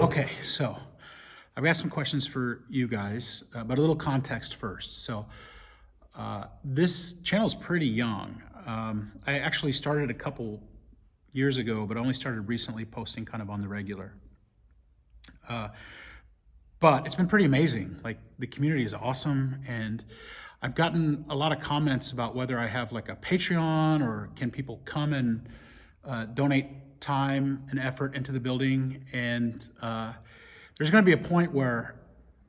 Okay, so I've got some questions for you guys, but a little context first. So this channel is pretty young. I actually started a couple years ago, but only started recently posting kind of on the regular. But it's been pretty amazing. Like, the community is awesome, and I've gotten a lot of comments about whether I have like a Patreon or can people come and donate time and effort into the building. And there's going to be a point where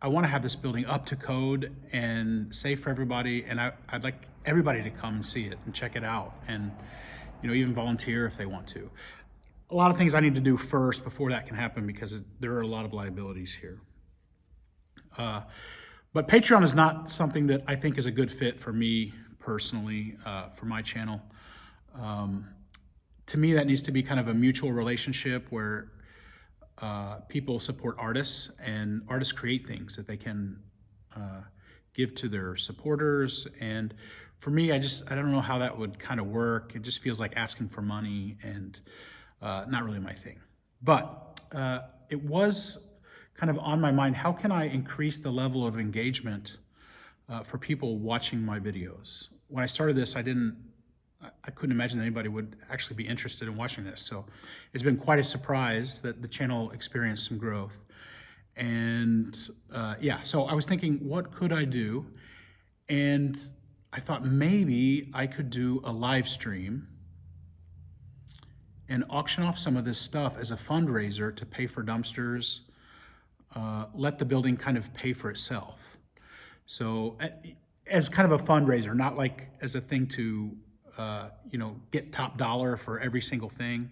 I want to have this building up to code and safe for everybody, and I'd like everybody to come and see it and check it out, and even volunteer if they want to. A lot of things I need to do first before that can happen, because there are a lot of liabilities here. But Patreon is not something that I think is a good fit for me personally, for my channel. To me, that needs to be kind of a mutual relationship where people support artists, and artists create things that they can give to their supporters. And for me, I don't know how that would kind of work. It just feels like asking for money, and not really my thing. But it was kind of on my mind, how can I increase the level of engagement for people watching my videos? When I started this, I couldn't imagine that anybody would actually be interested in watching this. So it's been quite a surprise that the channel experienced some growth. And yeah, so I was thinking, what could I do? And I thought maybe I could do a live stream and auction off some of this stuff as a fundraiser to pay for dumpsters, let the building kind of pay for itself. So as kind of a fundraiser, not like as a thing to get top dollar for every single thing.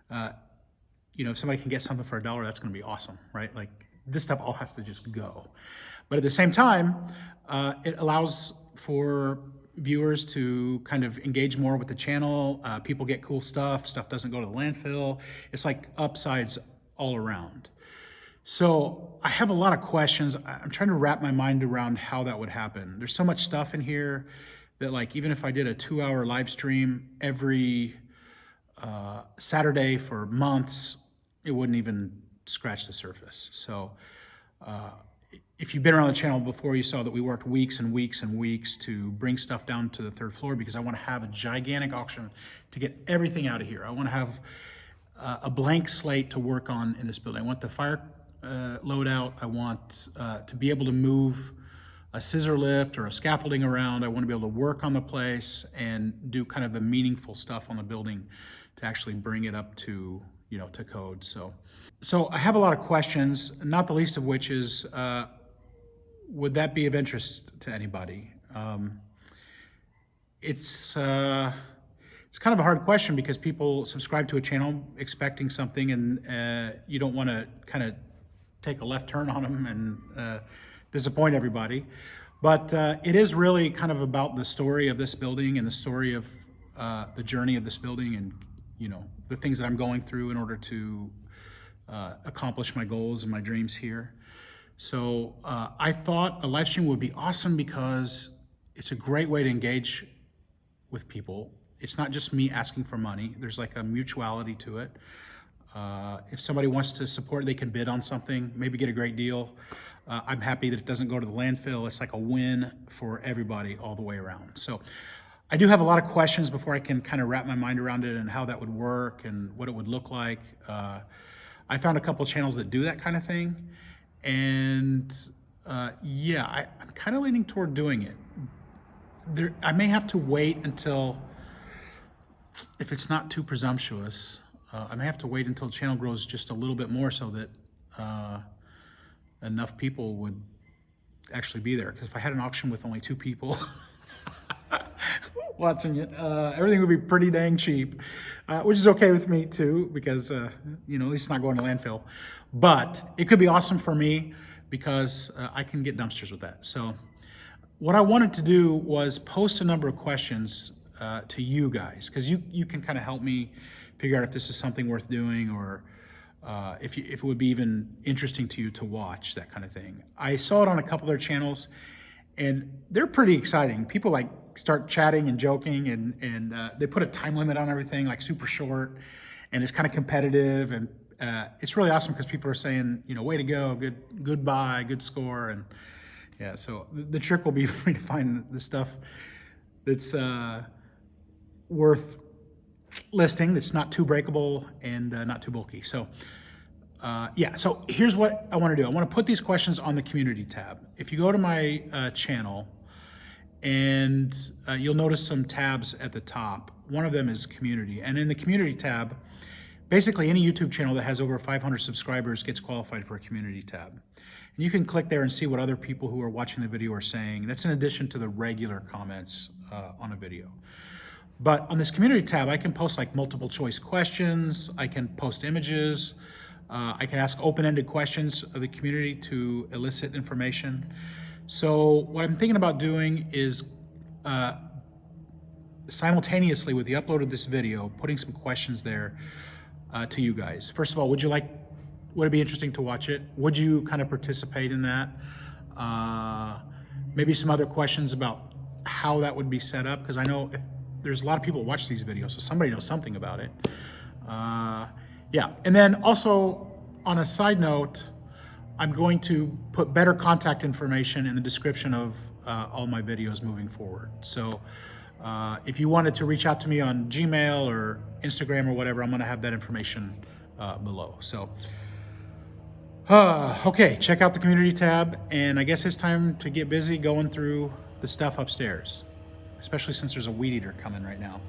If somebody can get something for $1, that's going to be awesome, right? Like, this stuff all has to just go. But at the same time, it allows for viewers to kind of engage more with the channel. People get cool stuff. Stuff doesn't go to the landfill. It's like upsides all around. So I have a lot of questions. I'm trying to wrap my mind around how that would happen. There's so much stuff in here that, like, even if I did a 2-hour live stream every Saturday for months, it wouldn't even scratch the surface. So if you've been around the channel before, you saw that we worked weeks and weeks and weeks to bring stuff down to the 3rd floor, because I want to have a gigantic auction to get everything out of here. I want to have a blank slate to work on in this building. I want the fire loadout. I want to be able to move a scissor lift or a scaffolding around. I want to be able to work on the place and do kind of the meaningful stuff on the building to actually bring it up to, to code. So I have a lot of questions, not the least of which is, would that be of interest to anybody? It's kind of a hard question, because people subscribe to a channel expecting something, and you don't want to kind of take a left turn on them and disappoint everybody. But it is really kind of about the story of this building and the story of the journey of this building, and the things that I'm going through in order to accomplish my goals and my dreams here. So I thought a live stream would be awesome, because it's a great way to engage with people. It's not just me asking for money. There's like a mutuality to it. If somebody wants to support, they can bid on something, maybe get a great deal. I'm happy that it doesn't go to the landfill. It's like a win for everybody all the way around. So I do have a lot of questions before I can kind of wrap my mind around it and how that would work and what it would look like. I found a couple of channels that do that kind of thing. And yeah, I'm kind of leaning toward doing it. I may have to wait until, if it's not too presumptuous, I may have to wait until the channel grows just a little bit more, so that enough people would actually be there. Because if I had an auction with only 2 people watching it, everything would be pretty dang cheap, which is okay with me too, because at least it's not going to landfill. But it could be awesome for me, because I can get dumpsters with that. So what I wanted to do was post a number of questions to you guys, because you can kind of help me figure out if this is something worth doing, or if it would be even interesting to you to watch, that kind of thing. I saw it on a couple of their channels, and they're pretty exciting. People like start chatting and joking, and they put a time limit on everything, like super short, and it's kind of competitive, and it's really awesome because people are saying, you know, way to go, good buy, good score. And yeah, so the trick will be for me to find the stuff that's worth listing, that's not too breakable and not too bulky. So yeah, so here's what I want to do. I want to put these questions on the community tab. If you go to my channel, and you'll notice some tabs at the top. One of them is community. And in the community tab, basically any YouTube channel that has over 500 subscribers gets qualified for a community tab. And you can click there and see what other people who are watching the video are saying. That's in addition to the regular comments on a video. But on this community tab, I can post like multiple choice questions. I can post images. I can ask open-ended questions of the community to elicit information. So what I'm thinking about doing is simultaneously with the upload of this video, putting some questions there to you guys. First of all, would it be interesting to watch it? Would you kind of participate in that? Maybe some other questions about how that would be set up, because I know there's a lot of people who watch these videos, so somebody knows something about it. Yeah, and then also on a side note, I'm going to put better contact information in the description of all my videos moving forward. So if you wanted to reach out to me on Gmail or Instagram or whatever, I'm gonna have that information below. So, okay, check out the community tab, and I guess it's time to get busy going through the stuff upstairs, especially since there's a weed eater coming right now.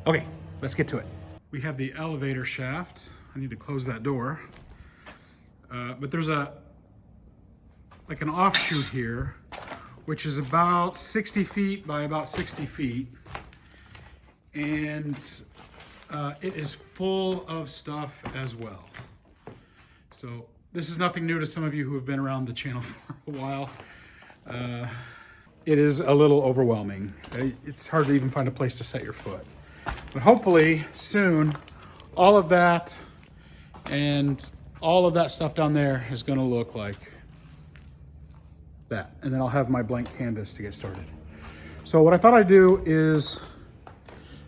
Okay, let's get to it. We have the elevator shaft. I need to close that door. But there's like an offshoot here, which is about 60 feet by about 60 feet. And it is full of stuff as well. So this is nothing new to some of you who have been around the channel for a while. It is a little overwhelming. It's hard to even find a place to set your foot. But hopefully soon, all of that and all of that stuff down there is going to look like that. And then I'll have my blank canvas to get started. So what I thought I'd do is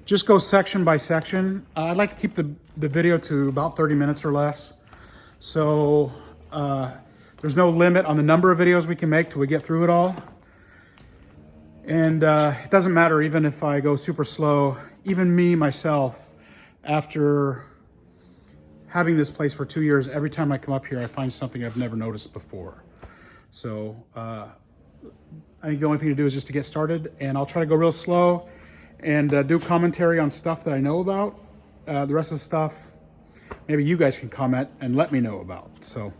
just go section by section. I'd like to keep the video to about 30 minutes or less. So there's no limit on the number of videos we can make till we get through it all. And it doesn't matter even if I go super slow. Even me, myself, after having this place for 2 years, every time I come up here, I find something I've never noticed before. So I think the only thing to do is just to get started, and I'll try to go real slow and do commentary on stuff that I know about. The rest of the stuff, maybe you guys can comment and let me know about. So,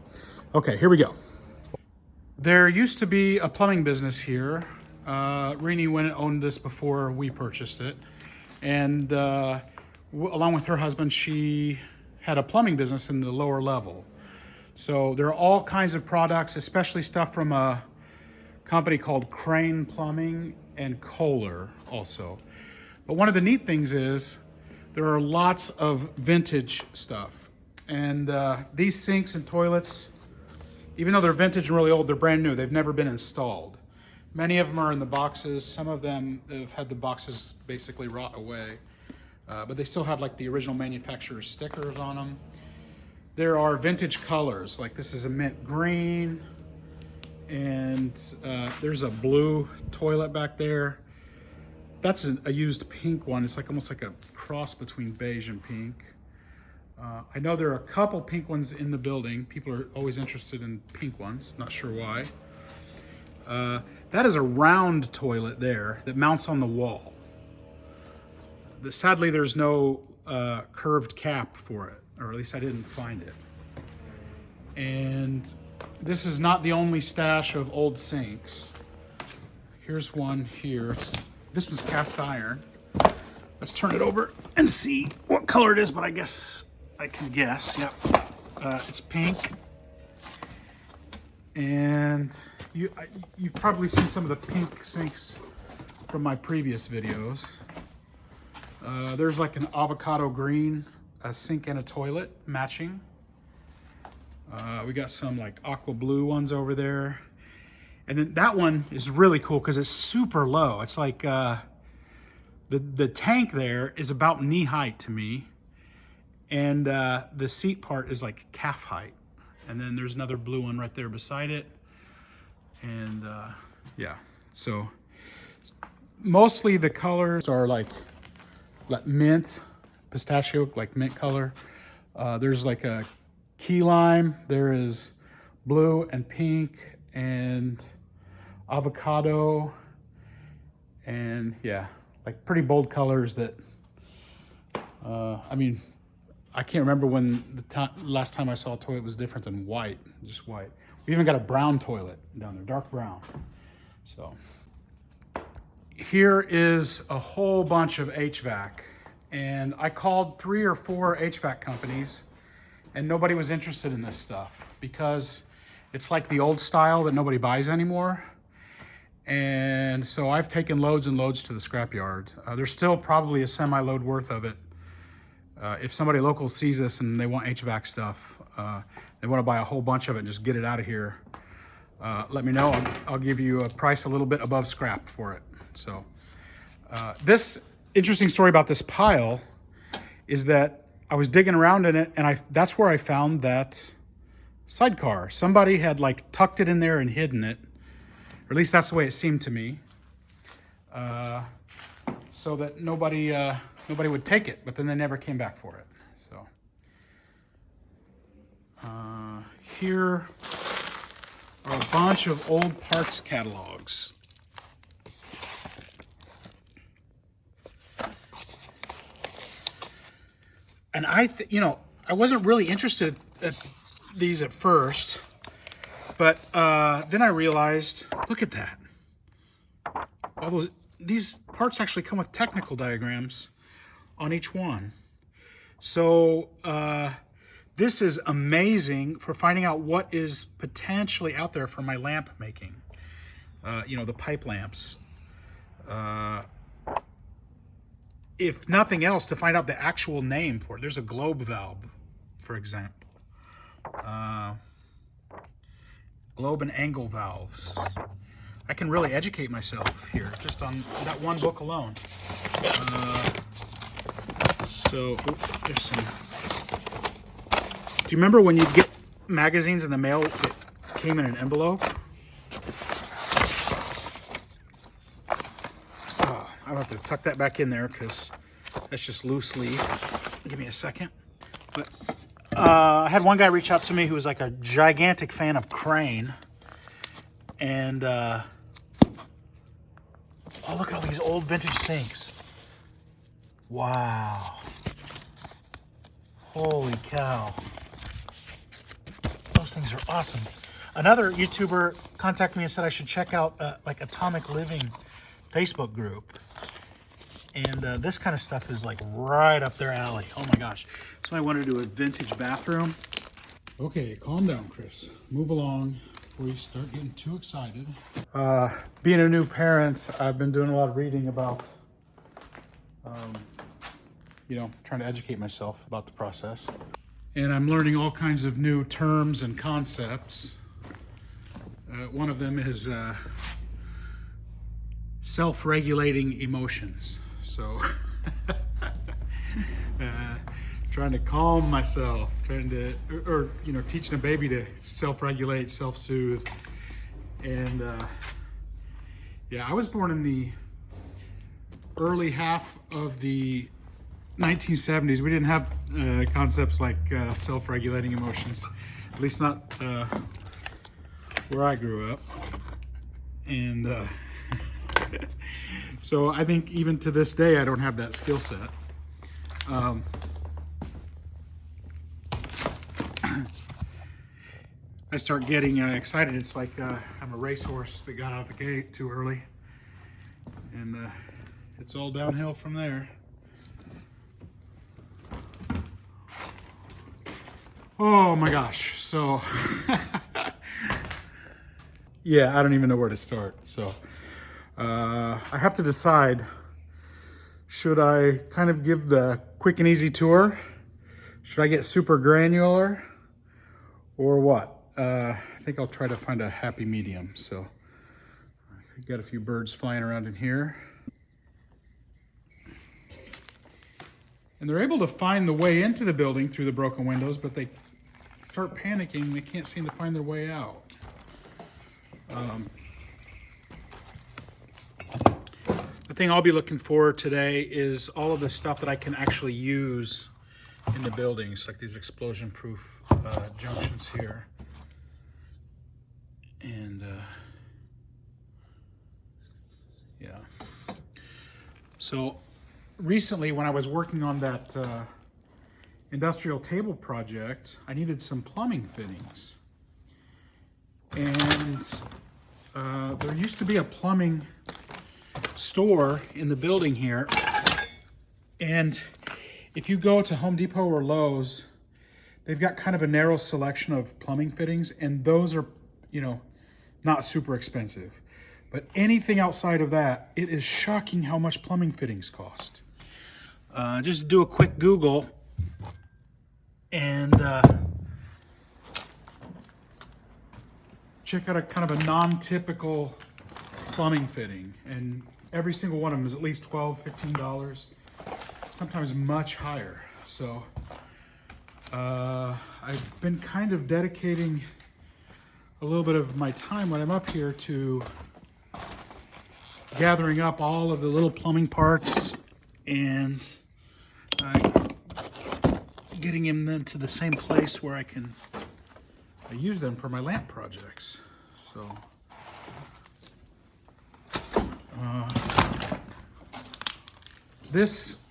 okay, here we go. There used to be a plumbing business here. Renee owned this before we purchased it. And along with her husband, she had a plumbing business in the lower level. So there are all kinds of products, especially stuff from a company called Crane Plumbing and Kohler also. But one of the neat things is there are lots of vintage stuff. And these sinks and toilets, even though they're vintage and really old, they're brand new. They've never been installed. Many of them are in the boxes. Some of them have had the boxes basically rot away. But they still have like the original manufacturer's stickers on them. There are vintage colors, like this is a mint green, and there's a blue toilet back there. That's a used pink one. It's like almost like a cross between beige and pink. I know there are a couple pink ones in the building. People are always interested in pink ones, not sure why. That is a round toilet there that mounts on the wall. Sadly, there's no curved cap for it, or at least I didn't find it. And this is not the only stash of old sinks. Here's one here. This was cast iron. Let's turn it over and see what color it is, but I guess I can guess. Yep, it's pink. And you've probably seen some of the pink sinks from my previous videos. There's like an avocado green, a sink and a toilet matching. We got some like aqua blue ones over there. And then that one is really cool because it's super low. It's like the tank there is about knee height to me. And the seat part is like calf height. And then there's another blue one right there beside it. And yeah, so mostly the colors are like mint, pistachio, like mint color. There's like a key lime. There is blue and pink and avocado. And yeah, like pretty bold colors that, I mean, I can't remember when the last time I saw a toilet was different than white, just white. We even got a brown toilet down there, dark brown. So here is a whole bunch of HVAC, and I called 3 or 4 HVAC companies and nobody was interested in this stuff because it's like the old style that nobody buys anymore. And so I've taken loads and loads to the scrapyard. There's still probably a semi-load worth of it. If somebody local sees this and they want HVAC stuff, they want to buy a whole bunch of it and just get it out of here, let me know. I'll give you a price a little bit above scrap for it. So this interesting story about this pile is that I was digging around in it, and that's where I found that sidecar. Somebody had like tucked it in there and hidden it, or at least that's the way it seemed to me, so that nobody would take it, but then they never came back for it. So here are a bunch of old parts catalogs. And I wasn't really interested at these at first, but then I realized, look at that. These parts actually come with technical diagrams on each one. So this is amazing for finding out what is potentially out there for my lamp making. The pipe lamps. If nothing else, to find out the actual name for it. There's a globe valve, for example. Globe and angle valves. I can really educate myself here just on that one book alone. There's some. Do you remember when you'd get magazines in the mail that came in an envelope? I'll have to tuck that back in there because that's just loose leaf. Give me a second. But I had one guy reach out to me who was like a gigantic fan of Crane. And oh, look at all these old vintage sinks. Wow. Holy cow. Those things are awesome. Another YouTuber contacted me and said I should check out like Atomic Living Facebook group. And this kind of stuff is like right up their alley. Oh my gosh. Somebody wanted to do a vintage bathroom. Okay, calm down, Chris. Move along before you start getting too excited. Being a new parent, I've been doing a lot of reading about, trying to educate myself about the process. And I'm learning all kinds of new terms and concepts. One of them is self-regulating emotions. So trying to calm myself, teaching a baby to self-regulate, self-soothe. And I was born in the early half of the 1970s. We didn't have concepts like self-regulating emotions, at least not where I grew up. And so I think even to this day, I don't have that skill set. I start getting excited. It's like I'm a racehorse that got out of the gate too early. And it's all downhill from there. Oh my gosh. So, yeah, I don't even know where to start. So, I have to decide, should I kind of give the quick and easy tour? Should I get super granular or what? I think I'll try to find a happy medium. So I've got a few birds flying around in here. And they're able to find the way into the building through the broken windows, but they start panicking. They can't seem to find their way out. The thing I'll be looking for today is all of the stuff that I can actually use in the buildings, like these explosion-proof junctions here. And yeah. So recently, when I was working on that industrial table project, I needed some plumbing fittings. And there used to be a plumbing store in the building here. And if you go to Home Depot or Lowe's, they've got kind of a narrow selection of plumbing fittings, and those are, you know, not super expensive. But anything outside of that, it is shocking how much plumbing fittings cost. Just do a quick Google and check out a kind of a non-typical plumbing fitting. And every single one of them is at least $12, $15, sometimes much higher. So I've been kind of dedicating a little bit of my time when I'm up here to gathering up all of the little plumbing parts and getting them into the same place where I can use them for my lamp projects. So this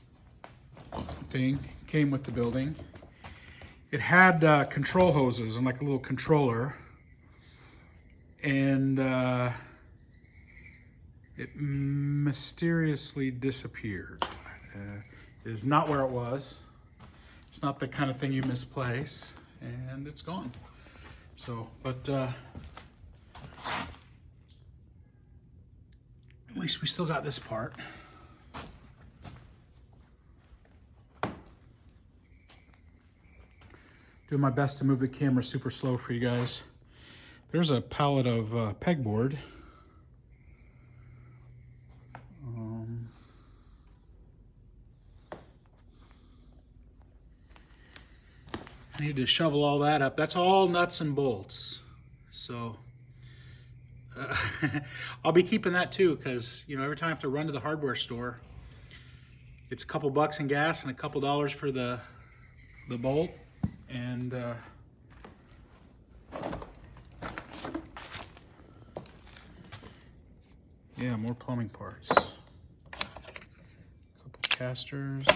thing came with the building. It had control hoses and like a little controller, and it mysteriously disappeared. It is not where it was. It's not the kind of thing you misplace, and it's gone. So, but at least we still got this part. Doing my best to move the camera super slow for you guys. There's a pallet of pegboard. I need to shovel all that up. That's all nuts and bolts. So I'll be keeping that too, because you know, every time I have to run to the hardware store, it's a couple bucks in gas and a couple dollars for the bolt. And yeah, more plumbing parts. A couple casters.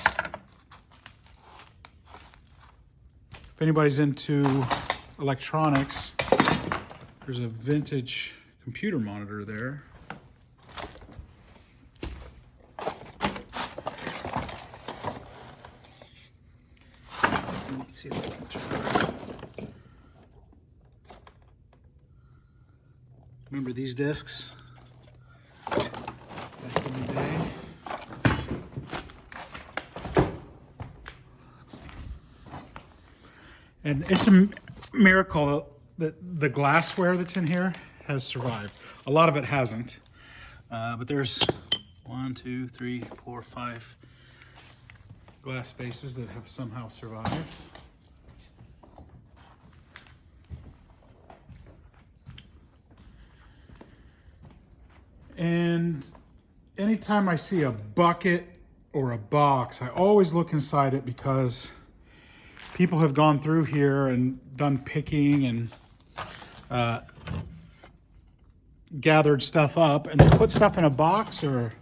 If anybody's into electronics, there's a vintage computer monitor there. Let's see if I can turn it. Remember these discs? Back in the day. And it's a miracle that the glassware that's in here has survived. A lot of it hasn't, but there's 1, 2, 3, 4, 5 glass faces that have somehow survived. And anytime I see a bucket or a box, I always look inside it, because people have gone through here and done picking and gathered stuff up, and they put stuff in a box or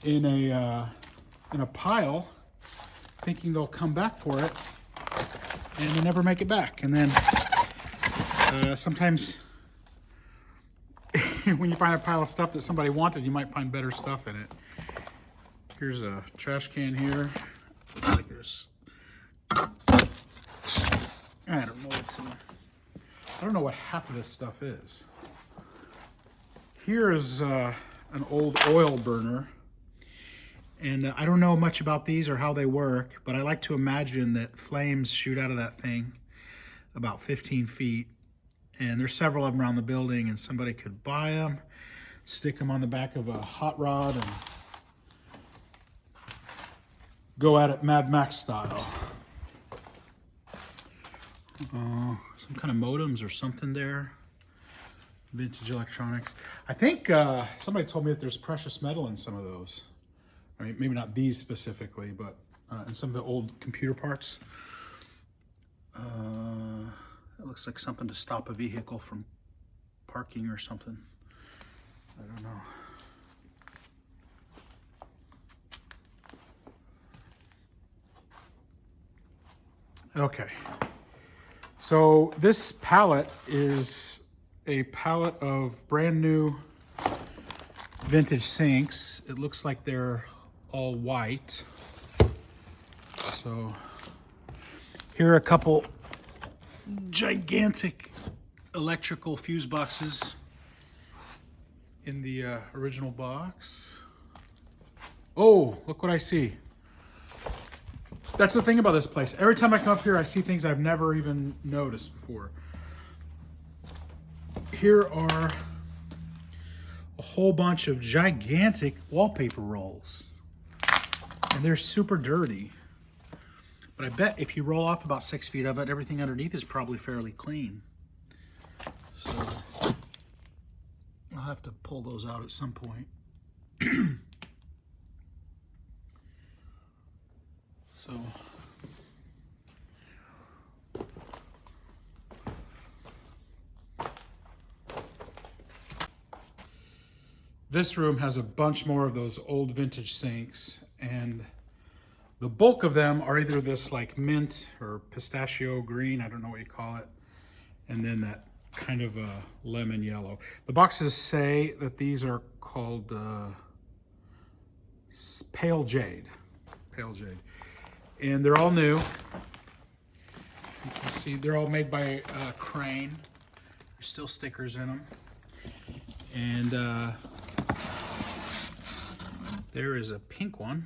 in a pile, thinking they'll come back for it, and they never make it back. And then sometimes when you find a pile of stuff that somebody wanted, you might find better stuff in it. Here's a trash can here. Looks like there's, I don't know what's in, I don't know what half of this stuff is. Here is an old oil burner, and I don't know much about these or how they work, but I like to imagine that flames shoot out of that thing about 15 feet, and there's several of them around the building, and somebody could buy them, stick them on the back of a hot rod, and go at it Mad Max style. Some kind of modems or something there. Vintage electronics. I think somebody told me that there's precious metal in some of those. I mean, maybe not these specifically, but in some of the old computer parts. It looks like something to stop a vehicle from parking or something. I don't know. Okay. So this pallet is a pallet of brand new vintage sinks. It looks like they're all white. So here are a couple gigantic electrical fuse boxes in the original box. Oh, look what I see. That's the thing about this place. Every time I come up here, I see things I've never even noticed before. Here are a whole bunch of gigantic wallpaper rolls. And they're super dirty. But I bet if you roll off about 6 feet of it, everything underneath is probably fairly clean. So I'll have to pull those out at some point. So this room has a bunch more of those old vintage sinks, and the bulk of them are either this like mint or pistachio green, I don't know what you call it, and then that kind of lemon yellow. The boxes say that these are called pale jade. Pale jade. And they're all new. You can see they're all made by Crane. There's still stickers in them. And there is a pink one.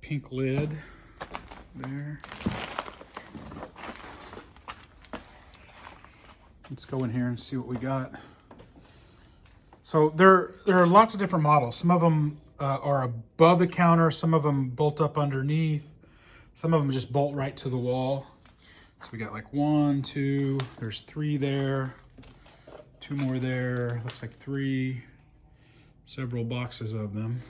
Pink lid there. Let's go in here and see what we got. So there are lots of different models. Some of them are above the counter. Some of them bolt up underneath. Some of them just bolt right to the wall. So we got like 1, 2, there's 3 there. 2 more there, looks like 3. Several boxes of them.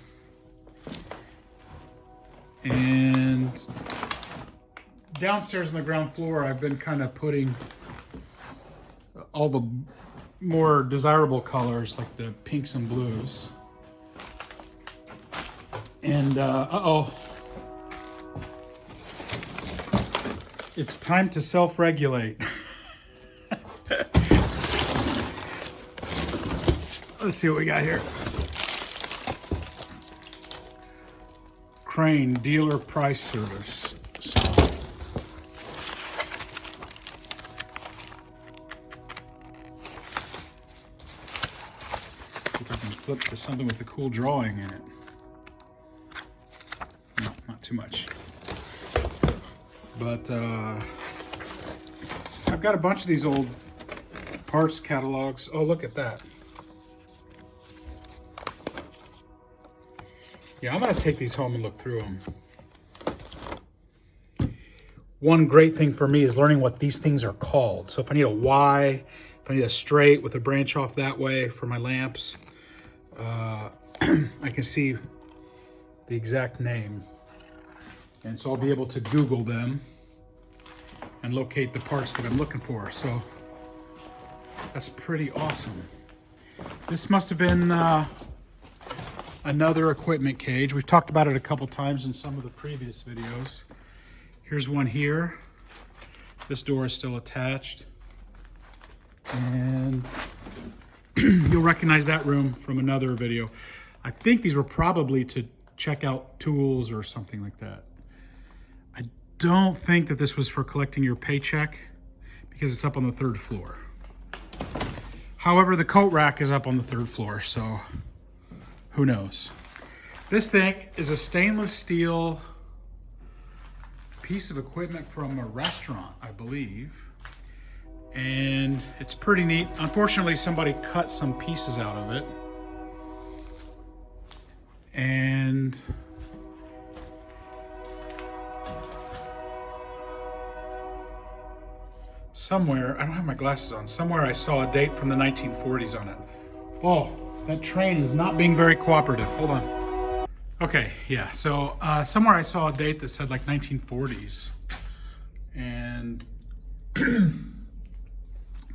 And downstairs on the ground floor, I've been kind of putting all the more desirable colors like the pinks and blues. And it's time to self-regulate. Let's see what we got here. Crane dealer price service. So if I can flip to something with a cool drawing in it. No, not too much. But I've got a bunch of these old parts catalogs. Oh, look at that. Yeah, I'm gonna take these home and look through them. One great thing for me is learning what these things are called. So if I need a Y, if I need a straight with a branch off that way for my lamps, I can see the exact name. And so I'll be able to Google them and locate the parts that I'm looking for. So that's pretty awesome. This must have been another equipment cage. We've talked about it a couple times in some of the previous videos. Here's one here. This door is still attached. And you'll recognize that room from another video. I think these were probably to check out tools or something like that. I don't think that this was for collecting your paycheck because it's up on the 3rd floor. However, the coat rack is up on the 3rd floor, so who knows? This thing is a stainless steel piece of equipment from a restaurant, I believe. And it's pretty neat. Unfortunately, somebody cut some pieces out of it. And somewhere, I don't have my glasses on, somewhere I saw a date from the 1940s on it. Oh, that train is not being very cooperative. Hold on. Okay, yeah, so somewhere I saw a date that said like 1940s. And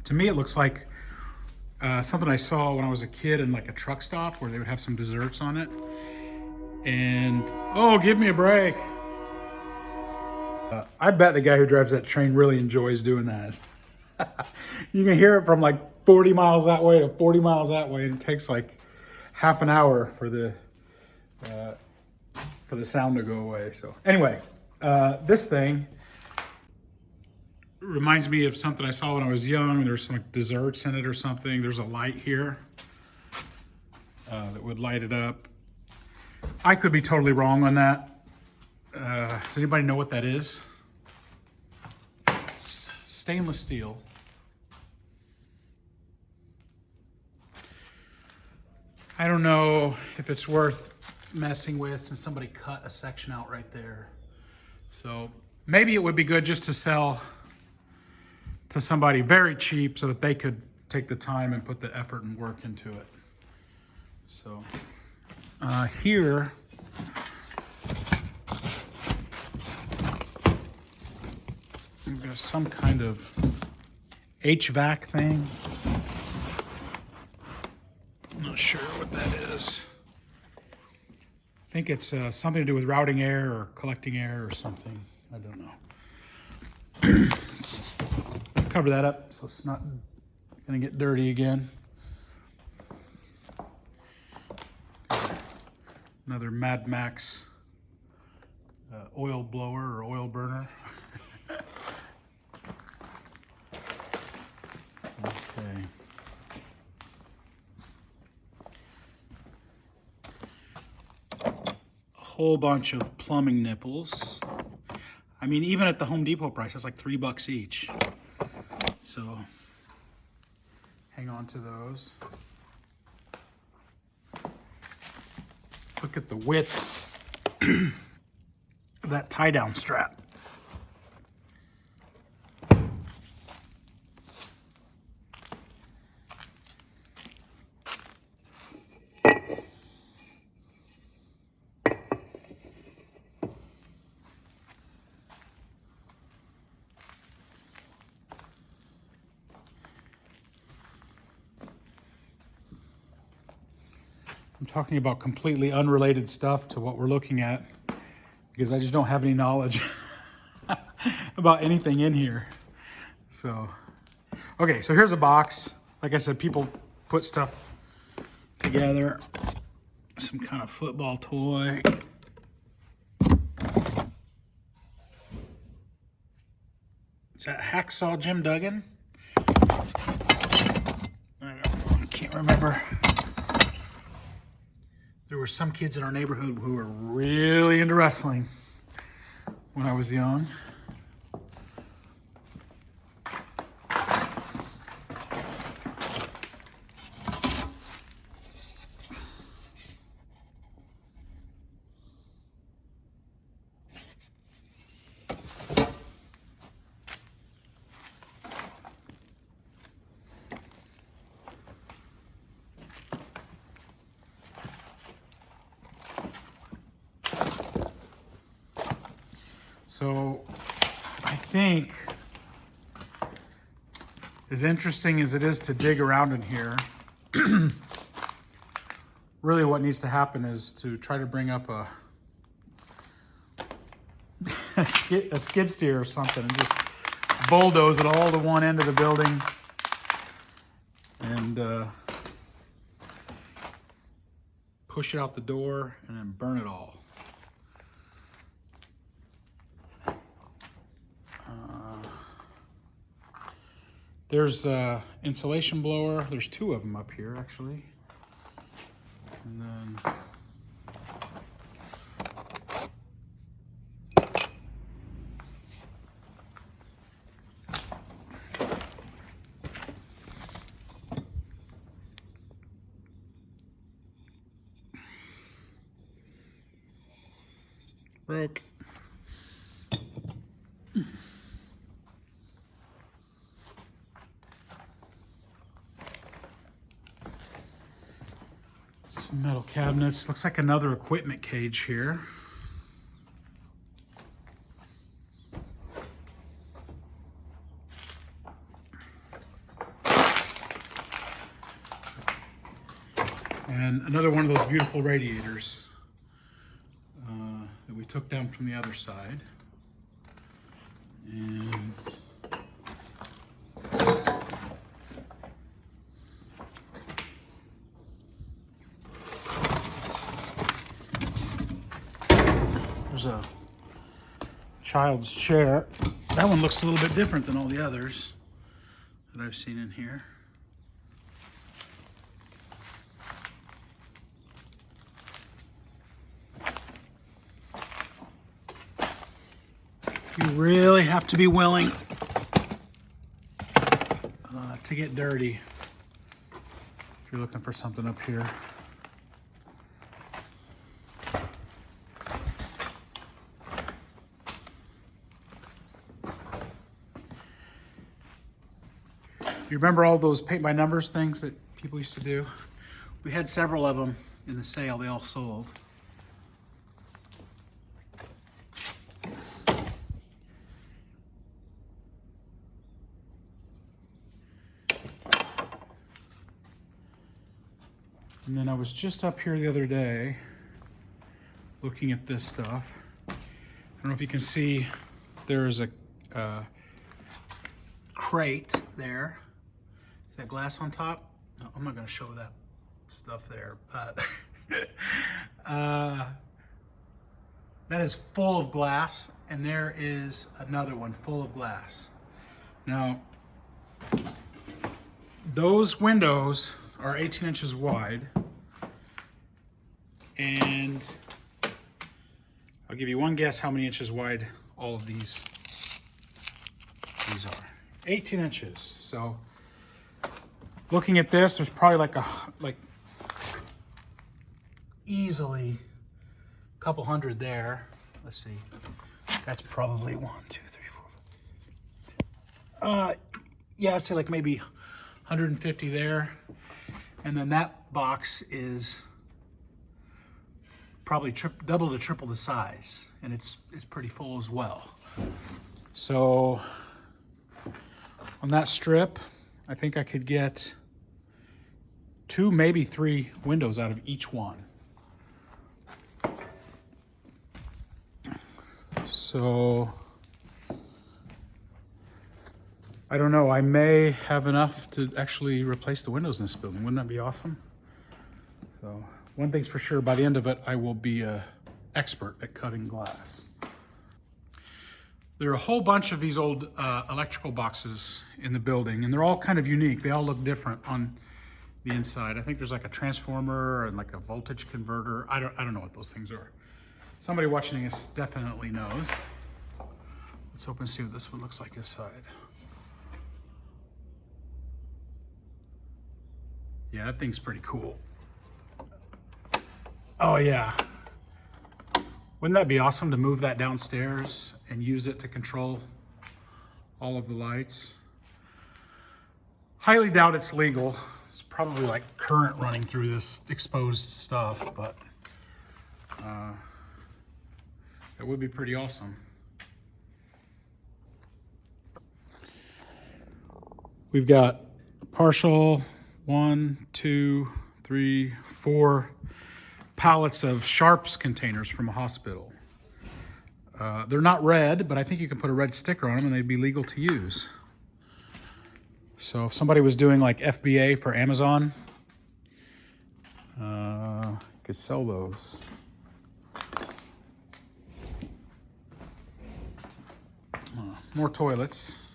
to me it looks like something I saw when I was a kid in like a truck stop where they would have some desserts on it. And, oh, give me a break. I bet the guy who drives that train really enjoys doing that. You can hear it from like 40 miles that way to 40 miles that way, and it takes like half an hour for the sound to go away. So anyway, this thing reminds me of something I saw when I was young. There's some like desserts in it or something. There's a light here that would light it up. I could be totally wrong on that. Does anybody know what that is? Stainless steel. I don't know if it's worth messing with since somebody cut a section out right there. So maybe it would be good just to sell to somebody very cheap so that they could take the time and put the effort and work into it. So here, we've got some kind of HVAC thing. I'm not sure what that is. I think it's something to do with routing air or collecting air or something. I don't know. Cover that up so it's not gonna get dirty again. Another Mad Max oil blower or oil burner. Okay. A whole bunch of plumbing nipples. I mean, even at the Home Depot price, it's like $3 each. So hang on to those. Look at the width of that tie-down strap. I'm talking about completely unrelated stuff to what we're looking at because I just don't have any knowledge about anything in here. So, okay, so here's a box. Like I said, people put stuff together. Some kind of football toy. Is that Hacksaw Jim Duggan? I can't remember. There were some kids in our neighborhood who were really into wrestling when I was young. So I think, as interesting as it is to dig around in here, really what needs to happen is to try to bring up a skid steer or something and just bulldoze it all to one end of the building and push it out the door and then burn it all. There's an insulation blower. There's two of them up here, actually. And then Broke. Some metal cabinets. Looks like another equipment cage here. And another one of those beautiful radiators that we took down from the other side. And there's a child's chair. That one looks a little bit different than all the others that I've seen in here. You really have to be willing to get dirty if you're looking for something up here. You remember all those paint by numbers things that people used to do? We had several of them in the sale. They all sold. And then I was just up here the other day looking at this stuff. I don't know if you can see, there is a crate there. Is that glass on top? No, I'm not going to show that stuff there. That is full of glass, and there is another one full of glass. Now, those windows are 18 inches wide, and I'll give you one guess how many inches wide all of these are. 18 inches. So looking at this, there's probably like easily a couple hundred there. Let's see. That's probably 1, 2, 3, 4. Yeah, I'd say like maybe 150 there. And then that box is probably double to triple the size, and it's pretty full as well. So on that strip, I think I could get 2, maybe 3 windows out of each one. So I don't know, I may have enough to actually replace the windows in this building. Wouldn't that be awesome? So one thing's for sure, by the end of it, I will be an expert at cutting glass. There are a whole bunch of these old electrical boxes in the building, and they're all kind of unique. They all look different on the inside. I think there's like a transformer and like a voltage converter. I don't know what those things are. Somebody watching this definitely knows. Let's open and see what this one looks like inside. Yeah, that thing's pretty cool. Oh yeah. Wouldn't that be awesome to move that downstairs and use it to control all of the lights? Highly doubt it's legal. It's probably like current running through this exposed stuff, but that would be pretty awesome. We've got partial 1, 2, 3, 4 pallets of Sharps containers from a hospital. They're not red, but I think you can put a red sticker on them and they'd be legal to use. So if somebody was doing like FBA for Amazon, could sell those. More toilets.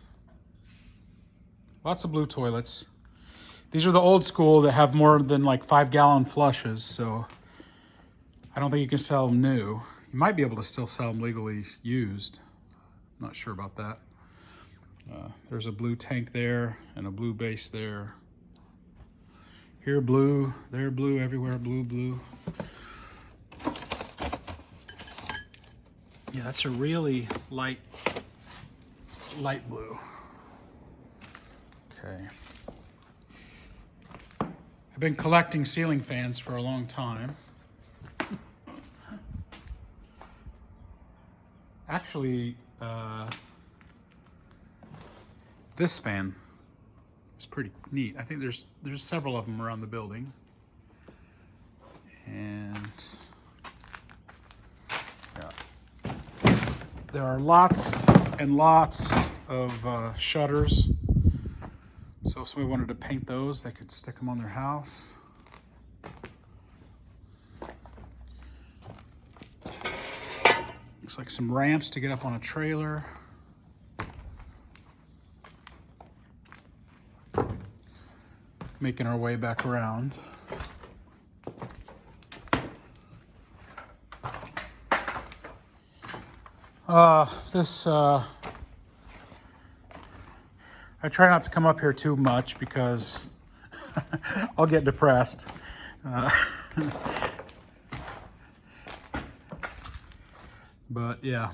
Lots of blue toilets. These are the old school that have more than like 5-gallon flushes, so I don't think you can sell them new. You might be able to still sell them legally used. I'm not sure about that. There's a blue tank there and a blue base there. Here blue, there blue, everywhere blue, blue. Yeah, that's a really light blue. Okay. I've been collecting ceiling fans for a long time. Actually, this fan is pretty neat. I think there's several of them around the building. And yeah, there are lots and lots of shutters. So if somebody wanted to paint those, they could stick them on their house. Looks like some ramps to get up on a trailer. Making our way back around. I try not to come up here too much because I'll get depressed. But yeah.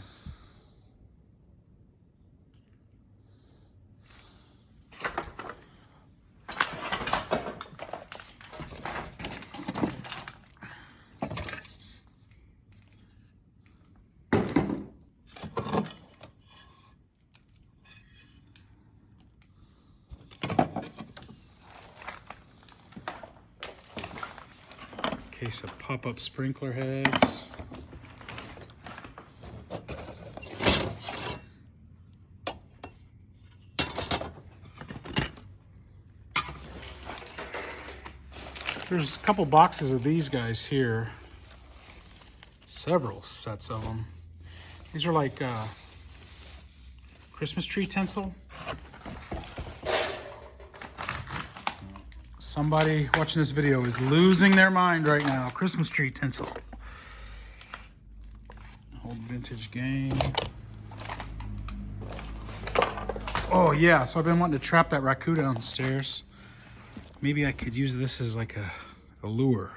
Case of pop-up sprinkler heads. There's a couple boxes of these guys here. Several sets of them. These are like Christmas tree tinsel. Somebody watching this video is losing their mind right now. Christmas tree tinsel. Old vintage game. Oh yeah, so I've been wanting to trap that raccoon downstairs. Maybe I could use this as like a lure.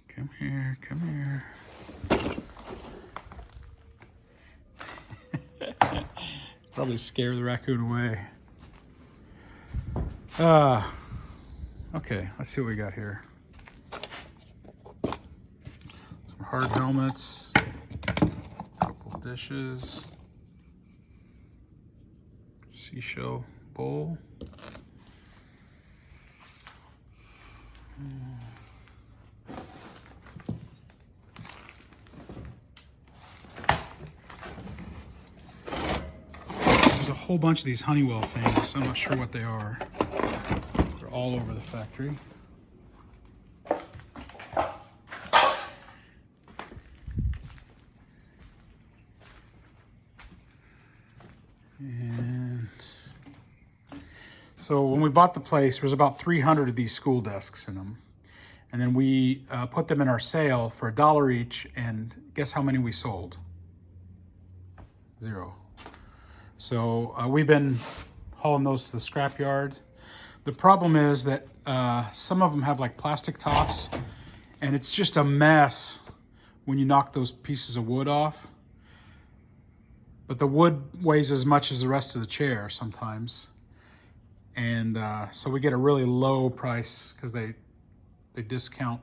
Come here, come here. Probably scare the raccoon away. Okay, let's see what we got here. Some hard helmets, a couple dishes, seashell bowl. There's a whole bunch of these Honeywell things, so I'm not sure what they are. They're all over the factory. And so when we bought the place, there was about 300 of these school desks in them. And then we put them in our sale for $1 each, and guess how many we sold? 0. So we've been hauling those to the scrapyard. The problem is that some of them have like plastic tops, and it's just a mess when you knock those pieces of wood off. But the wood weighs as much as the rest of the chair sometimes. And so we get a really low price because they discount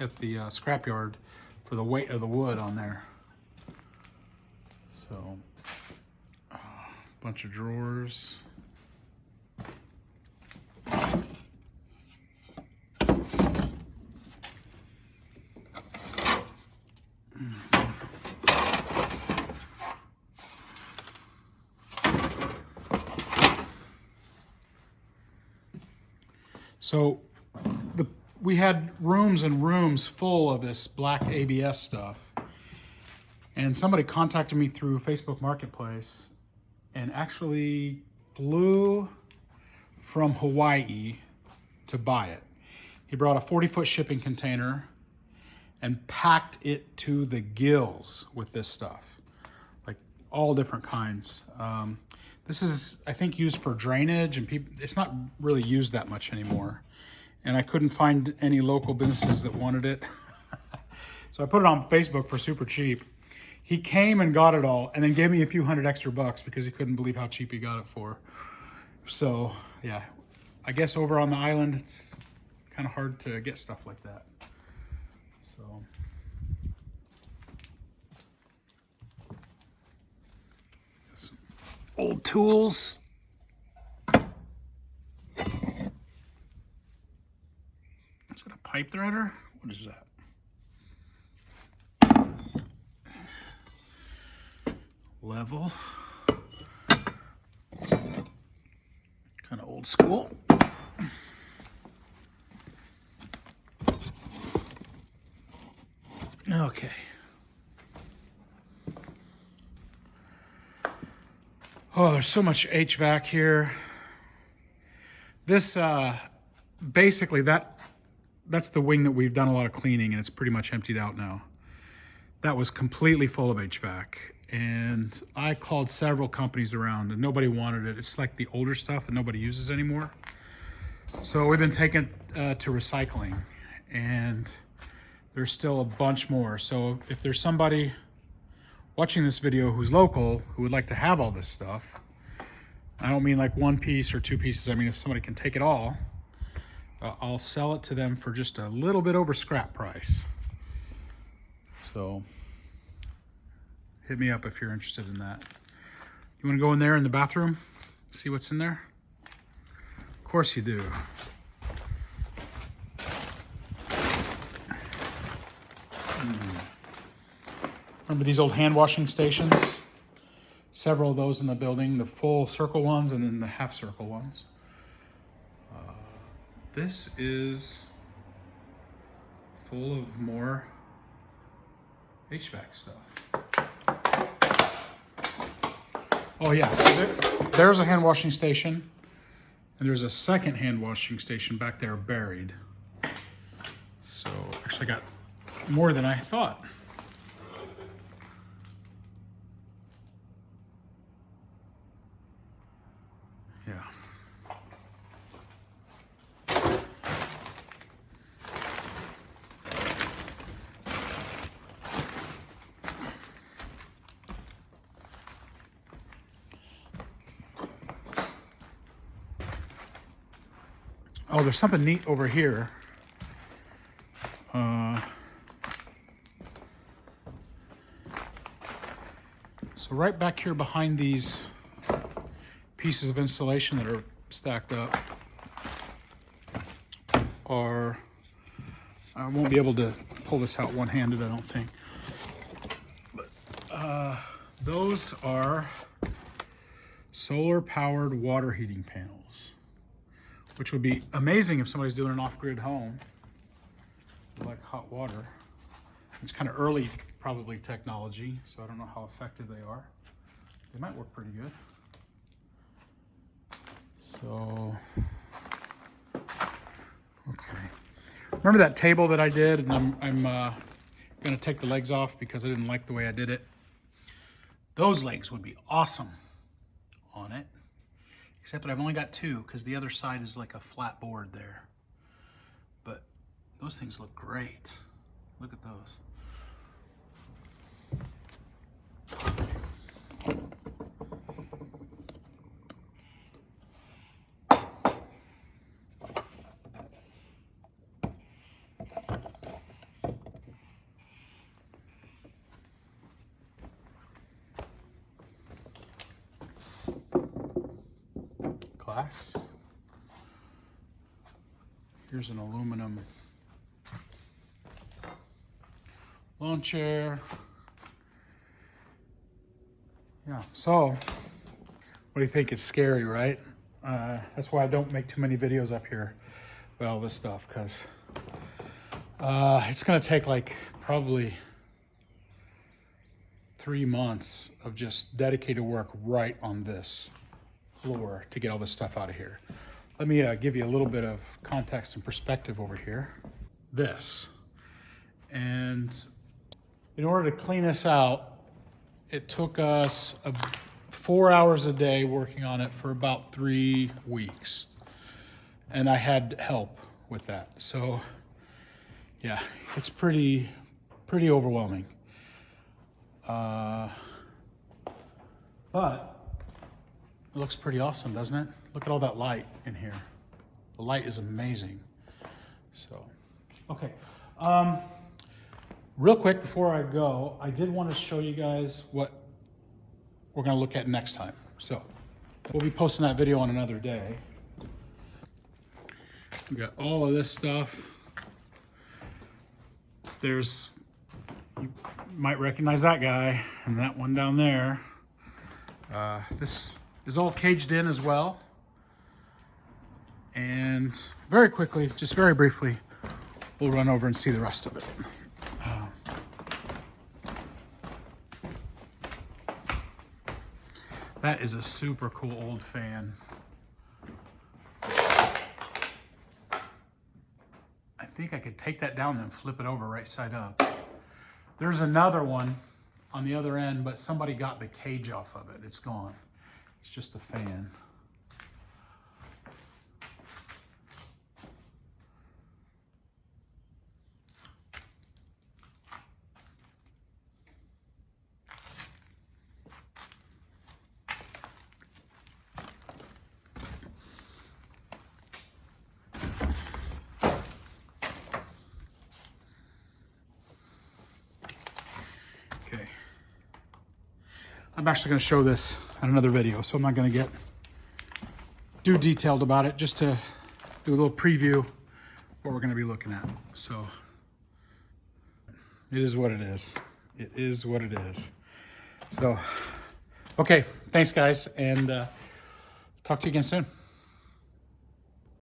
at the scrapyard for the weight of the wood on there. So, bunch of drawers. So we had rooms and rooms full of this black ABS stuff. And somebody contacted me through Facebook Marketplace and actually flew from Hawaii to buy it. He brought a 40-foot shipping container and packed it to the gills with this stuff, like all different kinds. This is, I think, used for drainage, and it's not really used that much anymore. And I couldn't find any local businesses that wanted it. So I put it on Facebook for super cheap. He came and got it all and then gave me a few $100 extra because he couldn't believe how cheap he got it for. So yeah, I guess over on the island, it's kind of hard to get stuff like that. So. Some old tools. Is that a pipe threader? What is that? Level. Kind of old school. Okay. Oh, there's so much HVAC here. This, basically that's the wing that we've done a lot of cleaning, and it's pretty much emptied out now. That was completely full of HVAC, and I called several companies around and nobody wanted it. It's like the older stuff that nobody uses anymore. So we've been taking it to recycling, and there's still a bunch more. So if there's somebody watching this video who's local who would like to have all this stuff, I don't mean like one piece or two pieces. I mean, if somebody can take it all, I'll sell it to them for just a little bit over scrap price. So hit me up if you're interested in that. You want to go in there in the bathroom, see what's in there? Of course you do. Remember these old hand washing stations? Several of those in the building, the full circle ones and then the half circle ones. This is full of more HVAC stuff. Oh yeah, so there's a hand washing station, and there's a second hand washing station back there buried. So actually I got more than I thought. Yeah. Oh, there's something neat over here. So right back here behind these pieces of insulation that are stacked up are, I won't be able to pull this out one-handed, I don't think. But those are solar-powered water heating panels, which would be amazing if somebody's doing an off-grid home, like hot water. It's kind of early, probably, technology, so I don't know how effective they are. They might work pretty good. So, okay. Remember that table that I did, and I'm gonna take the legs off because I didn't like the way I did it. Those legs would be awesome on it, except that I've only got two because the other side is like a flat board there. But those things look great. Look at those. Glass. Here's an aluminum lawn chair. Yeah, so what do you think? It's scary, right? That's why I don't make too many videos up here about all this stuff, because it's gonna take like probably 3 months of just dedicated work right on this floor to get all this stuff out of here. Let me give you a little bit of context and perspective over here. This. And in order to clean this out, it took us 4 hours a day working on it for about 3 weeks. And I had help with that. So yeah, it's pretty overwhelming. But it looks pretty awesome, doesn't it? Look at all that light in here. The light is amazing. So, okay. Real quick before I go, I did want to show you guys what we're going to look at next time. So, we'll be posting that video on another day. We got all of this stuff. There's, you might recognize that guy and that one down there. This is all caged in as well. And very quickly, just very briefly, we'll run over and see the rest of it. That is a super cool old fan. I think I could take that down and flip it over right side up. There's another one on the other end, but somebody got the cage off of it. It's gone. It's just a fan. Okay. I'm actually going to show this on another video, so I'm not going to get too detailed about it, just to do a little preview of what we're going to be looking at. So it is what it is. It is what it is. So, okay, thanks guys, and talk to you again soon.